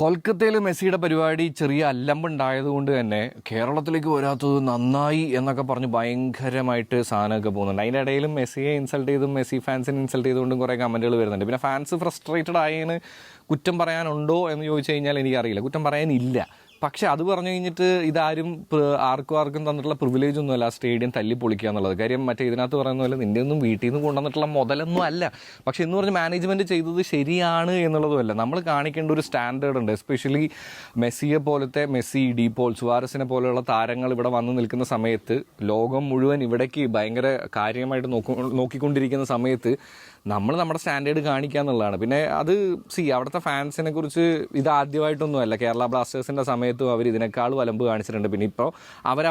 കൊൽക്കത്തയിൽ മെസ്സിയുടെ പരിപാടി ചെറിയ അല്ലമ്പുണ്ടായതുകൊണ്ട് തന്നെ കേരളത്തിലേക്ക് വരാത്തത് നന്നായി എന്നൊക്കെ പറഞ്ഞ് ഭയങ്കരമായിട്ട് സാധനമൊക്കെ പോകുന്നുണ്ട്. അതിൻ്റെ ഇടയിലും മെസ്സിയെ ഇൻസൾട്ട് ചെയ്തും മെസ്സി ഫാൻസിനെ ഇൻസൾട്ട് ചെയ്തുകൊണ്ടും കുറേ കമൻറ്റുകൾ വരുന്നുണ്ട്. പിന്നെ ഫാൻസ് ഫ്രസ്ട്രേറ്റഡ് ആയതിന് കുറ്റം പറയാനുണ്ടോ എന്ന് ചോദിച്ചു കഴിഞ്ഞാൽ എനിക്കറിയില്ല. കുറ്റം പറയാനില്ല. പക്ഷെ അത് പറഞ്ഞു കഴിഞ്ഞിട്ട് ഇതാരും ആർക്കും തന്നിട്ടുള്ള പ്രിവിലേജ് ഒന്നുമല്ല സ്റ്റേഡിയം തല്ലി പൊളിക്കുക എന്നുള്ളത്. കാര്യം മറ്റേ ഇതിനകത്ത് പറയുന്ന പോലെ നിൻ്റെ ഒന്നും വീട്ടിൽ നിന്ന് കൊണ്ടുവന്നിട്ടുള്ള മുതലൊന്നും അല്ല. പക്ഷെ എന്ന് പറഞ്ഞ് മാനേജ്മെൻറ്റ് ചെയ്തത് ശരിയാണ് എന്നുള്ളതുമല്ല. നമ്മൾ കാണിക്കേണ്ട ഒരു സ്റ്റാൻഡേർഡ് ഉണ്ട്. എസ്പെഷ്യലി മെസ്സിയെ പോലത്തെ മെസ്സി, ഡി പോൾ, സുവാരസിനെ പോലെയുള്ള താരങ്ങൾ ഇവിടെ വന്ന് നിൽക്കുന്ന സമയത്ത്, ലോകം മുഴുവൻ ഇവിടേക്ക് ഭയങ്കര കാര്യമായിട്ട് നോക്കിക്കൊണ്ടിരിക്കുന്ന സമയത്ത് നമ്മൾ നമ്മുടെ സ്റ്റാൻഡേർഡ് കാണിക്കുക എന്നുള്ളതാണ്. പിന്നെ അത് അവിടുത്തെ ഫാൻസിനെ കുറിച്ച് ഇതാദ്യമായിട്ടൊന്നുമല്ല. കേരള ബ്ലാസ്റ്റേഴ്സിൻ്റെ സമയത്തും അവർ ഇതിനേക്കാൾ വലമ്പ് കാണിച്ചിട്ടുണ്ട്. പിന്നെ ഇപ്പോൾ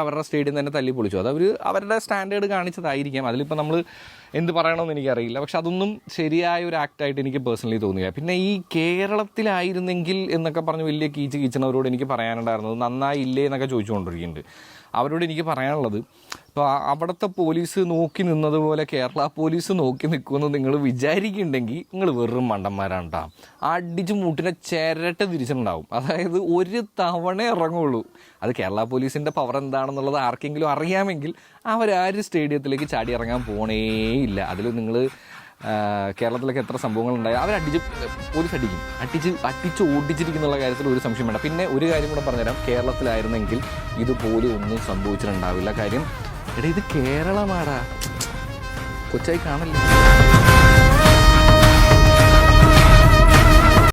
അവരുടെ സ്റ്റേഡിയം തന്നെ തല്ലി പൊളിച്ചു. അത് അവരുടെ സ്റ്റാൻഡേർഡ് കാണിച്ചതായിരിക്കാം. അതിലിപ്പോൾ നമ്മൾ എന്ത് പറയണമെന്ന് എനിക്കറിയില്ല. പക്ഷെ അതൊന്നും ശരിയായ ഒരു ആക്റ്റായിട്ട് എനിക്ക് പേഴ്സണലി തോന്നിയ. പിന്നെ ഈ കേരളത്തിലായിരുന്നെങ്കിൽ എന്നൊക്കെ പറഞ്ഞ് വലിയ കീച്ചണവരോട് എനിക്ക് പറയാനുണ്ടായിരുന്നത് നന്നായില്ലേ എന്നൊക്കെ ചോദിച്ചുകൊണ്ടിരിക്കുന്നുണ്ട്. അവരോട് എനിക്ക് പറയാനുള്ളത്, ഇപ്പോൾ അവിടുത്തെ പോലീസ് നോക്കി നിന്നതുപോലെ കേരള പോലീസ് നോക്കി നിൽക്കുമെന്ന് നിങ്ങൾ വിചാരിക്കുന്നുണ്ടെങ്കിൽ നിങ്ങൾ വെറും മണ്ടന്മാരാണ് കേട്ടോ. അടിച്ച് മൂട്ടിനെ ചിരട്ട തിരിച്ചിട്ടുണ്ടാവും. അതായത് ഒരു തവണ ഇറങ്ങുള്ളൂ. അത് കേരള പോലീസിൻ്റെ പവർ എന്താണെന്നുള്ളത് ആർക്കെങ്കിലും അറിയാമെങ്കിൽ അവരാരും സ്റ്റേഡിയത്തിലേക്ക് ചാടി ഇറങ്ങാൻ പോണേയില്ല. അതിൽ നിങ്ങൾ കേരളത്തിലൊക്കെ എത്ര സംഭവങ്ങളുണ്ടായി പോലീസ് അടിച്ച് ഓടിച്ചിരിക്കുന്നുള്ള കാര്യത്തിൽ ഒരു സംശയം വേണ്ട. പിന്നെ ഒരു കാര്യം കൂടെ പറഞ്ഞുതരാം, കേരളത്തിലായിരുന്നെങ്കിൽ ഇതുപോലും ഒന്നും സംഭവിച്ചിട്ടുണ്ടാവില്ല. കാര്യം ഇത് കേരളമാടാ, കൊച്ചായി കാണല്ലേ.